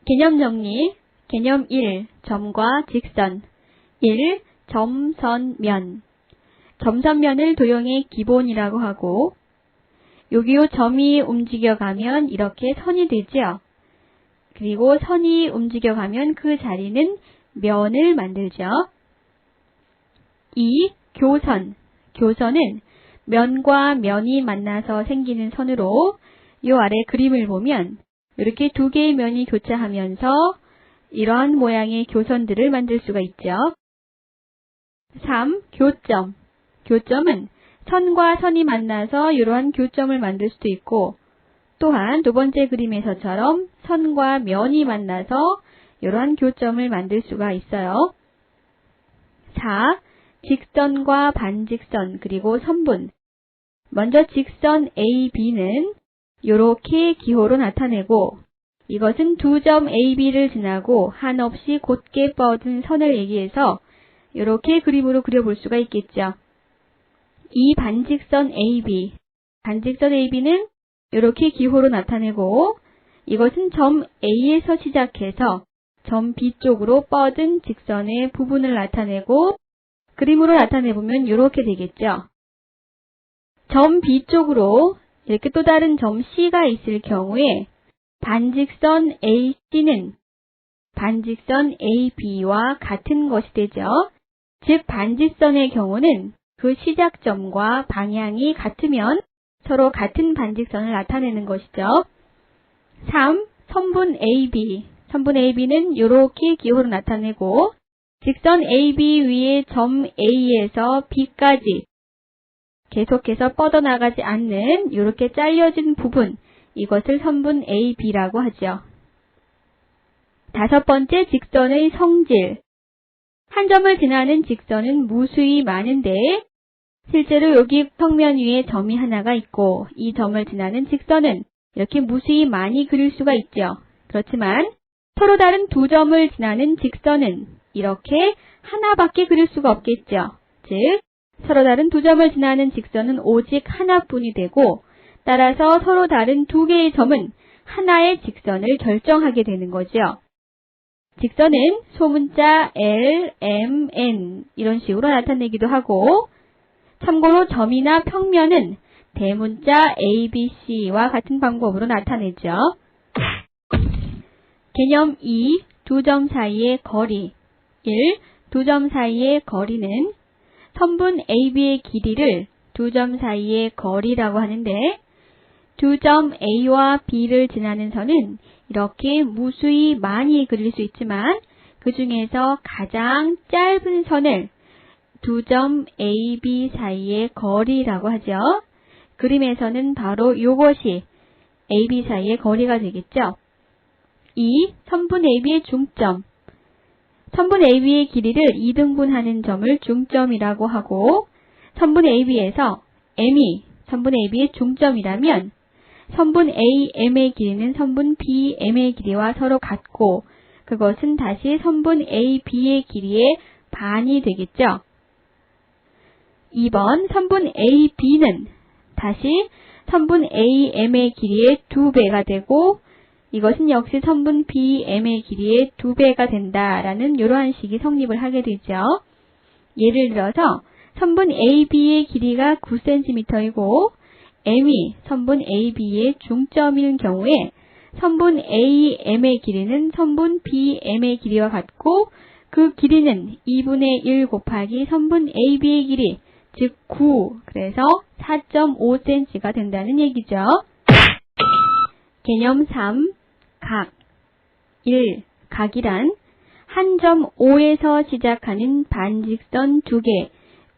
개념 정리. 개념 1. 점과 직선. 1. 점선면. 점선면을 도형의 기본이라고 하고 여기요 점이 움직여가면 이렇게 선이 되죠. 그리고 선이 움직여가면 그 자리는 면을 만들죠. 2. 교선. 교선은 면과 면이 만나서 생기는 선으로 이 아래 그림을 보면 이렇게 두 개의 면이 교차하면서 이러한 모양의 교선들을 만들 수가 있죠. 3. 교점. 교점은 선과 선이 만나서 이러한 교점을 만들 수도 있고 또한 두 번째 그림에서처럼 선과 면이 만나서 이러한 교점을 만들 수가 있어요. 4. 직선과 반직선 그리고 선분. 먼저 직선 AB는 이렇게 기호로 나타내고 이것은 두 점 AB를 지나고 한없이 곧게 뻗은 선을 얘기해서 이렇게 그림으로 그려볼 수가 있겠죠. 이 반직선 AB. 반직선 AB는 이렇게 기호로 나타내고 이것은 점 A에서 시작해서 점 B 쪽으로 뻗은 직선의 부분을 나타내고 그림으로 나타내보면 이렇게 되겠죠. 점 B 쪽으로 이렇게 또 다른 점 C가 있을 경우에 반직선 AC는 반직선 AB와 같은 것이 되죠. 즉 반직선의 경우는 그 시작점과 방향이 같으면 서로 같은 반직선을 나타내는 것이죠. 3. 선분 AB. 선분 AB는 이렇게 기호로 나타내고 직선 AB 위에 점 A에서 B까지 계속해서 뻗어나가지 않는 이렇게 잘려진 부분, 이것을 선분 AB라고 하죠. 다섯 번째, 직선의 성질. 한 점을 지나는 직선은 무수히 많은데 실제로 여기 평면 위에 점이 하나가 있고 이 점을 지나는 직선은 이렇게 무수히 많이 그릴 수가 있죠. 그렇지만 서로 다른 두 점을 지나는 직선은 이렇게 하나밖에 그릴 수가 없겠죠. 즉 서로 다른 두 점을 지나는 직선은 오직 하나뿐이 되고 따라서 서로 다른 두 개의 점은 하나의 직선을 결정하게 되는 거죠. 직선은 소문자 L, M, N 이런 식으로 나타내기도 하고 참고로 점이나 평면은 대문자 A, B, C와 같은 방법으로 나타내죠. 개념 2. 두 점 사이의 거리. 1. 두 점 사이의 거리는 선분 AB의 길이를 두 점 사이의 거리라고 하는데 두 점 A와 B를 지나는 선은 이렇게 무수히 많이 그릴 수 있지만 그 중에서 가장 짧은 선을 두 점 A, B 사이의 거리라고 하죠. 그림에서는 바로 이것이 A, B 사이의 거리가 되겠죠. 2. 선분 AB의 중점. 선분 AB의 길이를 2등분하는 점을 중점이라고 하고 선분 AB에서 M이 선분 AB의 중점이라면 선분 AM의 길이는 선분 BM의 길이와 서로 같고 그것은 다시 선분 AB의 길이의 반이 되겠죠. 2번 선분 AB는 다시 선분 AM의 길이의 2배가 되고 이것은 역시 선분 BM의 길이의 2배가 된다라는 이러한 식이 성립을 하게 되죠. 예를 들어서 선분 AB의 길이가 9cm이고 M이 선분 AB의 중점인 경우에 선분 AM의 길이는 선분 BM의 길이와 같고 그 길이는 2분의 1 곱하기 선분 AB의 길이 즉 9, 그래서 4.5cm가 된다는 얘기죠. 개념 3. 각. 1. 각이란 한 점 O에서 시작하는 반직선 두 개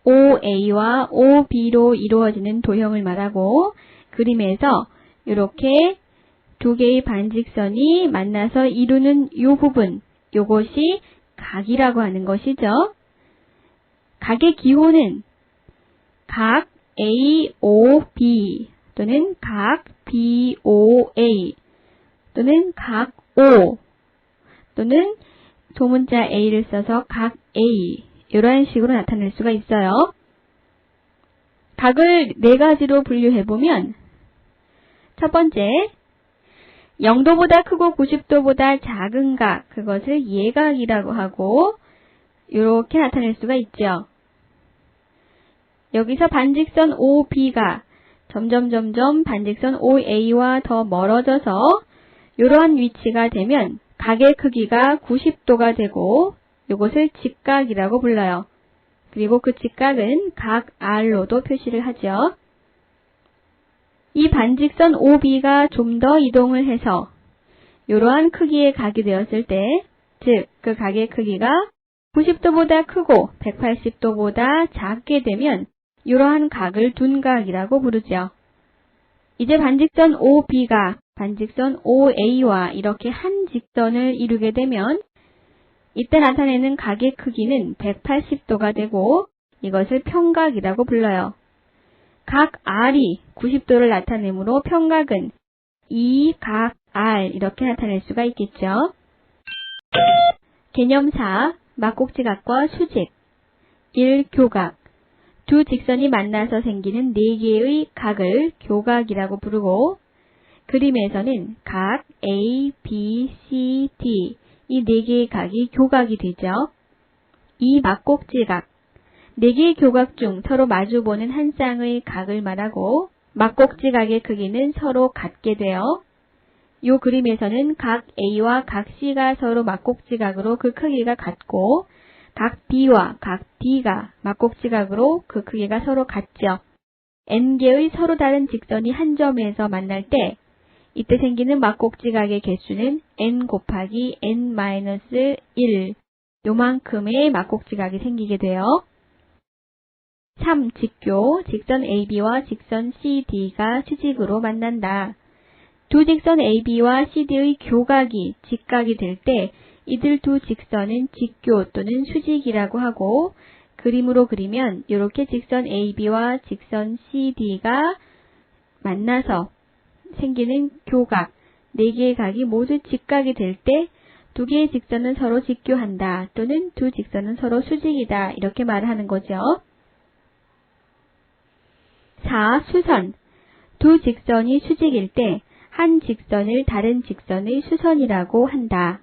OA와 OB로 이루어지는 도형을 말하고 그림에서 이렇게 두 개의 반직선이 만나서 이루는 이 부분, 이것이 각이라고 하는 것이죠. 각의 기호는 각 AOB 또는 각 BOA 또는 각 O 또는 소문자 A를 써서 각 A 이런 식으로 나타낼 수가 있어요. 각을 네 가지로 분류해보면 첫 번째, 0도보다 크고 90도보다 작은 각, 그것을 예각이라고 하고 이렇게 나타낼 수가 있죠. 여기서 반직선 OB가 점점 반직선 OA와 더 멀어져서 이러한 위치가 되면 각의 크기가 90도가 되고 이것을 직각이라고 불러요. 그리고 그 직각은 각 R로도 표시를 하죠. 이 반직선 OB가 좀 더 이동을 해서 이러한 크기의 각이 되었을 때, 즉 그 각의 크기가 90도보다 크고 180도보다 작게 되면 이러한 각을 둔각이라고 부르죠. 이제 반직선 OB가 반직선 OA와 이렇게 한 직선을 이루게 되면 이때 나타내는 각의 크기는 180도가 되고 이것을 평각이라고 불러요. 각 R이 90도를 나타내므로 평각은 이 각 R 이렇게 나타낼 수가 있겠죠. 개념 4. 막곡지각과 수직. 1. 교각. 두 직선이 만나서 생기는 4개의 각을 교각이라고 부르고 그림에서는 각 A, B, C, D 이 4개의 각이 교각이 되죠. 이 막곡지각. 4개의 교각 중 서로 마주보는 한 쌍의 각을 말하고 막곡지각의 크기는 서로 같게 되어 이 그림에서는 각 A와 각 C가 서로 막곡지각으로 그 크기가 같고 각 B와 각 D가 막곡지각으로 그 크기가 서로 같죠. N개의 서로 다른 직선이 한 점에서 만날 때 이때 생기는 막곡지각의 개수는 N 곱하기 N-1 요만큼의 막곡지각이 생기게 돼요. 3. 직교. 직선 AB와 직선 CD가 수직으로 만난다. 두 직선 AB와 CD의 교각이 직각이 될 때 이들 두 직선은 직교 또는 수직이라고 하고 그림으로 그리면 이렇게 직선 AB와 직선 CD가 만나서 생기는 교각, 4개의 각이 모두 직각이 될 때 두 개의 직선은 서로 직교한다 또는 두 직선은 서로 수직이다 이렇게 말하는 거죠. 4. 수선. 두 직선이 수직일 때 한 직선을 다른 직선의 수선이라고 한다.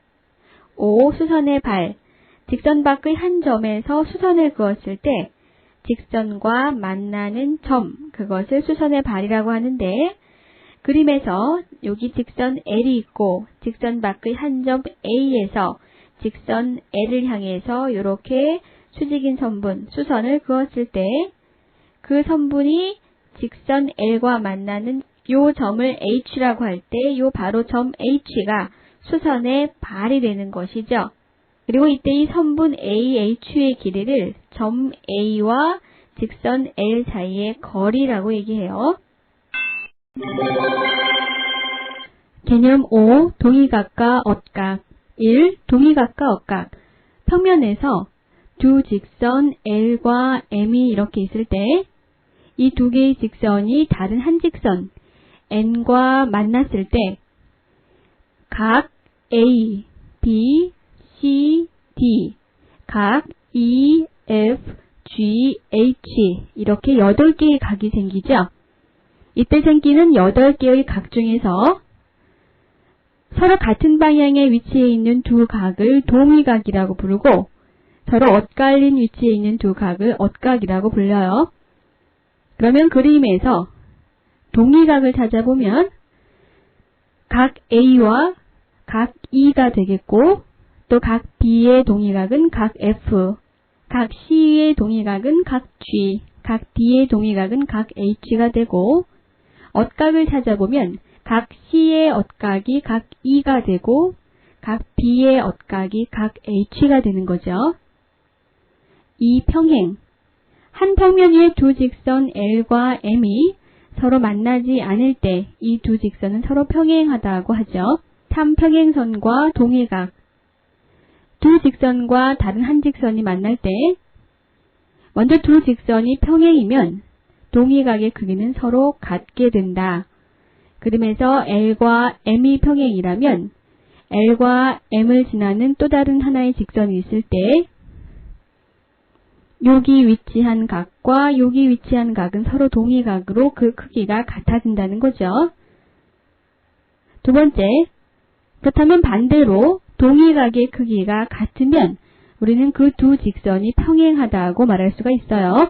5. 수선의 발. 직선 밖의 한 점에서 수선을 그었을 때 직선과 만나는 점, 그것을 수선의 발이라고 하는데 그림에서 여기 직선 L이 있고 직선 밖의 한 점 A에서 직선 L을 향해서 이렇게 수직인 선분, 수선을 그었을 때 그 선분이 직선 L과 만나는 요 점을 H라고 할 때 요 바로 점 H가 수선의 발이 되는 것이죠. 그리고 이때 이 선분 AH의 길이를 점 A와 직선 L 사이의 거리라고 얘기해요. 개념 5. 동의각과 엇각. 1. 동의각과 엇각. 평면에서 두 직선 L과 M이 이렇게 있을 때 이 두 개의 직선이 다른 한 직선 N과 만났을 때 각 A, B, C, D, 각 E, F, G, H 이렇게 8개의 각이 생기죠. 이때 생기는 8개의 각 중에서 서로 같은 방향의 위치에 있는 두 각을 동의각이라고 부르고 서로 엇갈린 위치에 있는 두 각을 엇각이라고 불려요. 그러면 그림에서 동의각을 찾아보면 각 A와 각 E가 되겠고 또 각 B의 동의각은 각 F, 각 C의 동의각은 각 G, 각 D의 동의각은 각 H가 되고 엇각을 찾아보면 각 C의 엇각이 각 E가 되고 각 B의 엇각이 각 H가 되는 거죠. 이 평행. 한 평면 위에 두 직선 L과 M이 서로 만나지 않을 때 이 두 직선은 서로 평행하다고 하죠. 3. 평행선과 동의각. 두 직선과 다른 한 직선이 만날 때 먼저 두 직선이 평행이면 동의각의 크기는 서로 같게 된다. 그림에서 L과 M이 평행이라면 L과 M을 지나는 또 다른 하나의 직선이 있을 때 여기 위치한 각과 여기 위치한 각은 서로 동의각으로 그 크기가 같아진다는 거죠. 두 번째, 그렇다면 반대로 동일각의 크기가 같으면 우리는 그 두 직선이 평행하다고 말할 수가 있어요.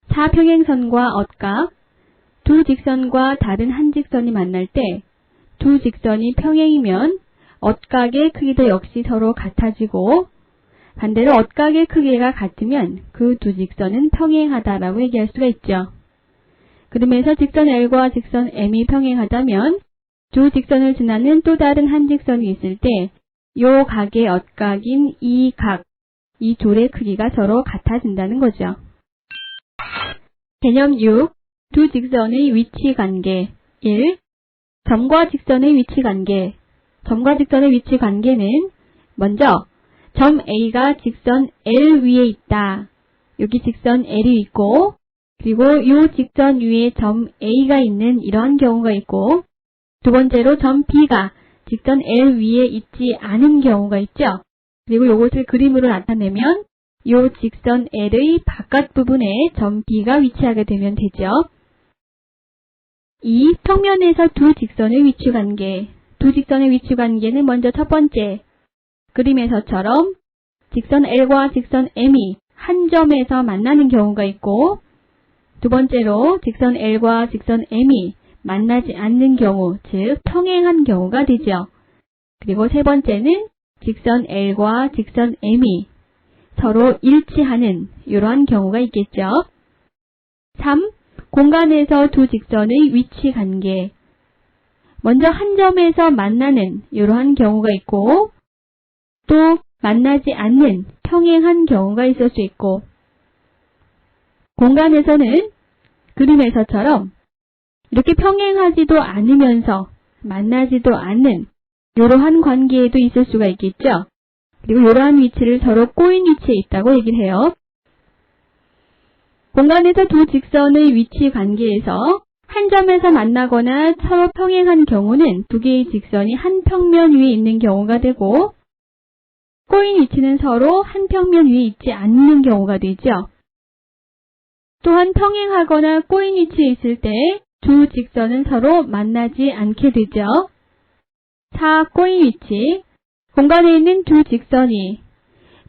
사평행선과 엇각, 두 직선과 다른 한 직선이 만날 때 두 직선이 평행이면 엇각의 크기도 역시 서로 같아지고, 반대로 엇각의 크기가 같으면 그 두 직선은 평행하다라고 얘기할 수가 있죠. 그러면서 직선 L과 직선 M이 평행하다면 두 직선을 지나는 또 다른 한 직선이 있을 때 요 각의 엇각인 이 각, 이 둘의 크기가 서로 같아진다는 거죠. 개념 6. 두 직선의 위치 관계. 1. 점과 직선의 위치 관계. 점과 직선의 위치 관계는 먼저 점 A가 직선 L 위에 있다. 여기 직선 L이 있고, 그리고 이 직선 위에 점 A가 있는 이러한 경우가 있고, 두 번째로 점 B가 직선 L 위에 있지 않은 경우가 있죠. 그리고 이것을 그림으로 나타내면 이 직선 L의 바깥 부분에 점 B가 위치하게 되면 되죠. 2. 평면에서 두 직선의 위치 관계. 두 직선의 위치 관계는 먼저 첫 번째, 그림에서처럼 직선 L과 직선 M이 한 점에서 만나는 경우가 있고, 두 번째로 직선 L과 직선 M이 만나지 않는 경우, 즉 평행한 경우가 되죠. 그리고 세 번째는 직선 L과 직선 M이 서로 일치하는 이러한 경우가 있겠죠. 3. 공간에서 두 직선의 위치 관계. 먼저 한 점에서 만나는 이러한 경우가 있고, 또 만나지 않는 평행한 경우가 있을 수 있고, 공간에서는 그림에서처럼 이렇게 평행하지도 않으면서 만나지도 않는 이러한 관계에도 있을 수가 있겠죠. 그리고 이러한 위치를 서로 꼬인 위치에 있다고 얘기를 해요. 공간에서 두 직선의 위치 관계에서 한 점에서 만나거나 서로 평행한 경우는 두 개의 직선이 한 평면 위에 있는 경우가 되고, 꼬인 위치는 서로 한 평면 위에 있지 않는 경우가 되죠. 또한 평행하거나 꼬인 위치에 있을 때 두 직선은 서로 만나지 않게 되죠. 4. 꼬인 위치. 공간에 있는 두 직선이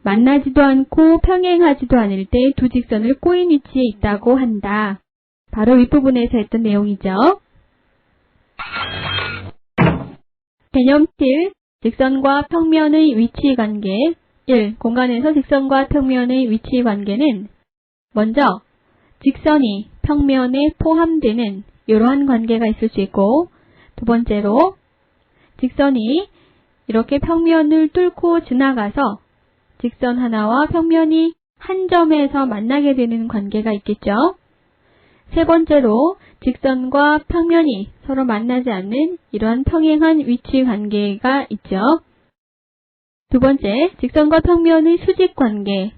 만나지도 않고 평행하지도 않을 때 두 직선을 꼬인 위치에 있다고 한다. 바로 윗부분에서 했던 내용이죠. 개념 7. 직선과 평면의 위치 관계. 1. 공간에서 직선과 평면의 위치 관계는 먼저 직선이 평면에 포함되는 이러한 관계가 있을 수 있고, 두 번째로 직선이 이렇게 평면을 뚫고 지나가서 직선 하나와 평면이 한 점에서 만나게 되는 관계가 있겠죠. 세 번째로 직선과 평면이 서로 만나지 않는 이러한 평행한 위치 관계가 있죠. 두 번째, 직선과 평면의 수직 관계.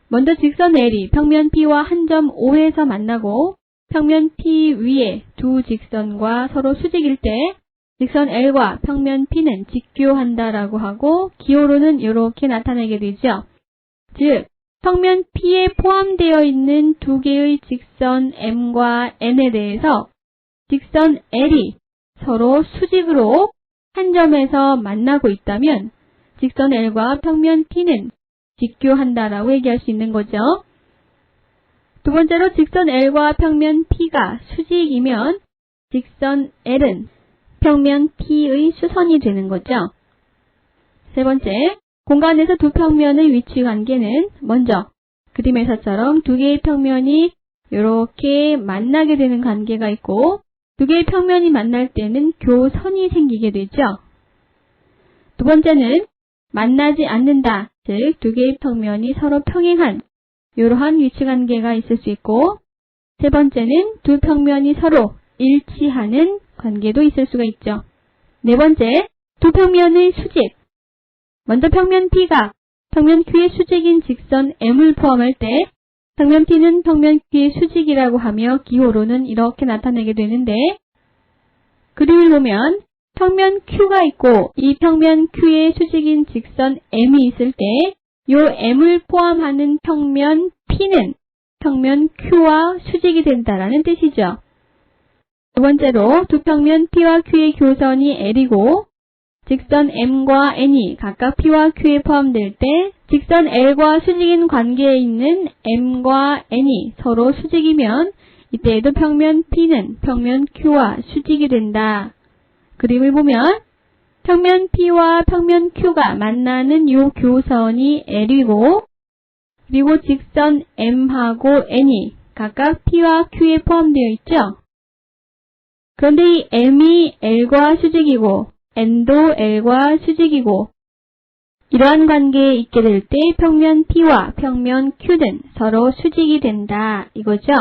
먼저 직선 L이 평면 P와 한 점 O에서 만나고 평면 P 위에 두 직선과 서로 수직일 때 직선 L과 평면 P는 직교한다라고 하고, 기호로는 이렇게 나타내게 되죠. 즉, 평면 P에 포함되어 있는 두 개의 직선 M과 N에 대해서 직선 L이 서로 수직으로 한 점에서 만나고 있다면 직선 L과 평면 P는 직교한다라고 얘기할 수 있는 거죠. 두 번째로 직선 L과 평면 P가 수직이면 직선 L은 평면 P의 수선이 되는 거죠. 세 번째, 공간에서 두 평면의 위치 관계는 먼저 그림에서처럼 두 개의 평면이 이렇게 만나게 되는 관계가 있고, 두 개의 평면이 만날 때는 교선이 생기게 되죠. 두 번째는 만나지 않는다, 즉 두 개의 평면이 서로 평행한 이러한 위치 관계가 있을 수 있고, 세 번째는 두 평면이 서로 일치하는 관계도 있을 수가 있죠. 네 번째, 두 평면의 수직. 먼저 평면 P가 평면 Q의 수직인 직선 M을 포함할 때 평면 P는 평면 Q의 수직이라고 하며 기호로는 이렇게 나타내게 되는데, 그림을 보면 평면 Q가 있고 이 평면 Q의 수직인 직선 M이 있을 때 이 M을 포함하는 평면 P는 평면 Q와 수직이 된다라는 뜻이죠. 두 번째로 두 평면 P와 Q의 교선이 L이고 직선 M과 N이 각각 P와 Q에 포함될 때 직선 L과 수직인 관계에 있는 M과 N이 서로 수직이면 이때에도 평면 P는 평면 Q와 수직이 된다. 그림을 보면 평면 P와 평면 Q가 만나는 이 교선이 L이고 그리고 직선 M하고 N이 각각 P와 Q에 포함되어 있죠. 그런데 이 M이 L과 수직이고 N도 L과 수직이고 이러한 관계에 있게 될 때 평면 P와 평면 Q는 서로 수직이 된다 이거죠.